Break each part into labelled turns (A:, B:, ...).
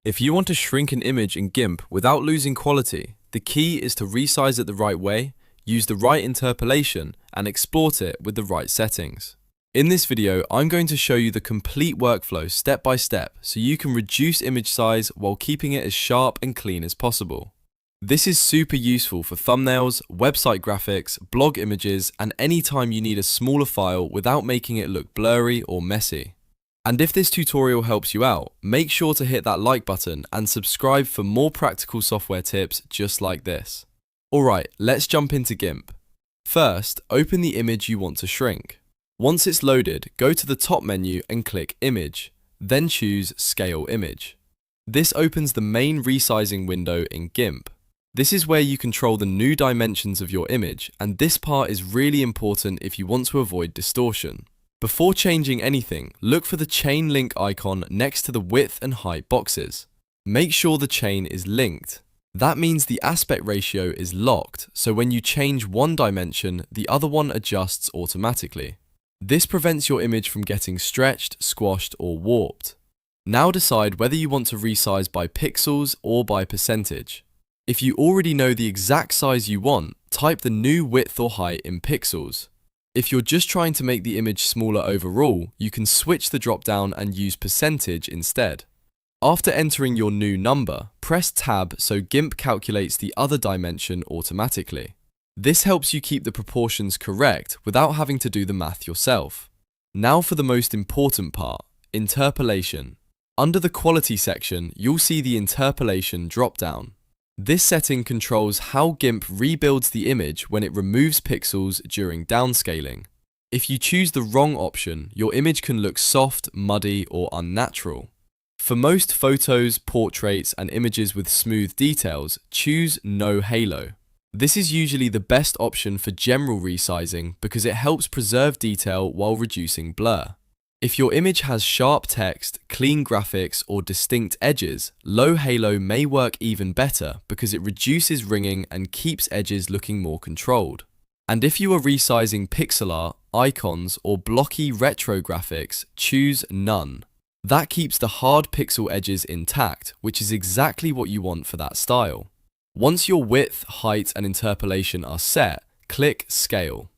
A: If you want to shrink an image in Gimp without losing quality, the key is to resize it the right way, use the right interpolation, and export it with the right settings. In this video, I'm going to show you the complete workflow step by step so you can reduce image size while keeping it as sharp and clean as possible. This is super useful for thumbnails, website graphics, blog images, and any time you need a smaller file without making it look blurry or messy. And if this tutorial helps you out, make sure to hit that like button and subscribe for more practical software tips just like this. Alright, let's jump into Gimp. First, open the image you want to shrink. Once it's loaded, go to the top menu and click Image, then choose Scale Image. This opens the main resizing window in Gimp. This is where you control the new dimensions of your image, and this part is really important if you want to avoid distortion. Before changing anything, look for the chain link icon next to the width and height boxes. Make sure the chain is linked. That means the aspect ratio is locked, so when you change one dimension, the other one adjusts automatically. This prevents your image from getting stretched, squashed, or warped. Now decide whether you want to resize by pixels or by percentage. If you already know the exact size you want, type the new width or height in pixels. If you're just trying to make the image smaller overall, you can switch the drop-down and use percentage instead. After entering your new number, press Tab so Gimp calculates the other dimension automatically. This helps you keep the proportions correct without having to do the math yourself. Now for the most important part, Interpolation. Under the Quality section, you'll see the Interpolation drop-down. This setting controls how Gimp rebuilds the image when it removes pixels during downscaling. If you choose the wrong option, your image can look soft, muddy, or unnatural. For most photos, portraits, and images with smooth details, choose NoHalo. This is usually the best option for general resizing because it helps preserve detail while reducing blur. If your image has sharp text, clean graphics, or distinct edges, low halo may work even better because it reduces ringing and keeps edges looking more controlled. And if you are resizing pixel art, icons, or blocky retro graphics, choose None. That keeps the hard pixel edges intact, which is exactly what you want for that style. Once your width, height, and interpolation are set, click Scale.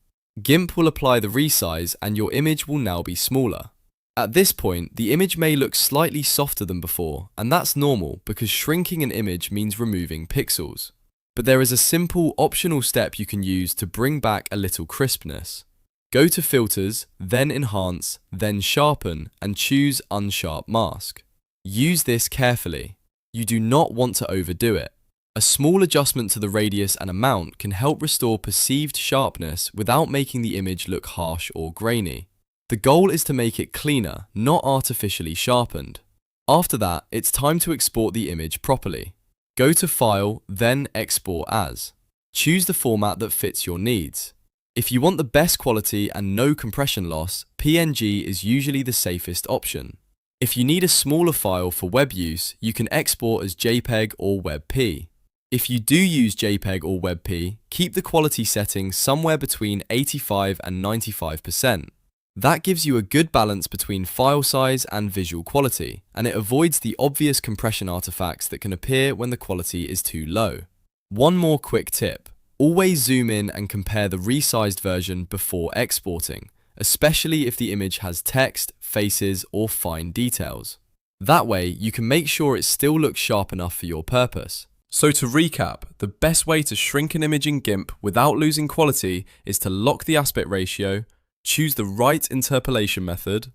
A: Gimp will apply the resize and your image will now be smaller. At this point, the image may look slightly softer than before, and that's normal because shrinking an image means removing pixels. But there is a simple optional step you can use to bring back a little crispness. Go to Filters, then Enhance, then Sharpen, and choose Unsharp Mask. Use this carefully. You do not want to overdo it. A small adjustment to the radius and amount can help restore perceived sharpness without making the image look harsh or grainy. The goal is to make it cleaner, not artificially sharpened. After that, it's time to export the image properly. Go to File, then Export As. Choose the format that fits your needs. If you want the best quality and no compression loss, PNG is usually the safest option. If you need a smaller file for web use, you can export as JPEG or WebP. If you do use JPEG or WebP, keep the quality setting somewhere between 85 and 95%. That gives you a good balance between file size and visual quality, and it avoids the obvious compression artifacts that can appear when the quality is too low. One more quick tip. Always zoom in and compare the resized version before exporting, especially if the image has text, faces, or fine details. That way, you can make sure it still looks sharp enough for your purpose. So to recap, the best way to shrink an image in Gimp without losing quality is to lock the aspect ratio, choose the right interpolation method,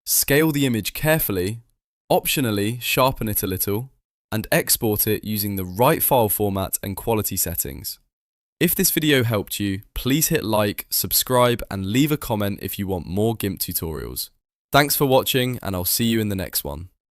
A: scale the image carefully, optionally sharpen it a little, and export it using the right file format and quality settings. If this video helped you, please hit like, subscribe, and leave a comment if you want more Gimp tutorials. Thanks for watching, and I'll see you in the next one.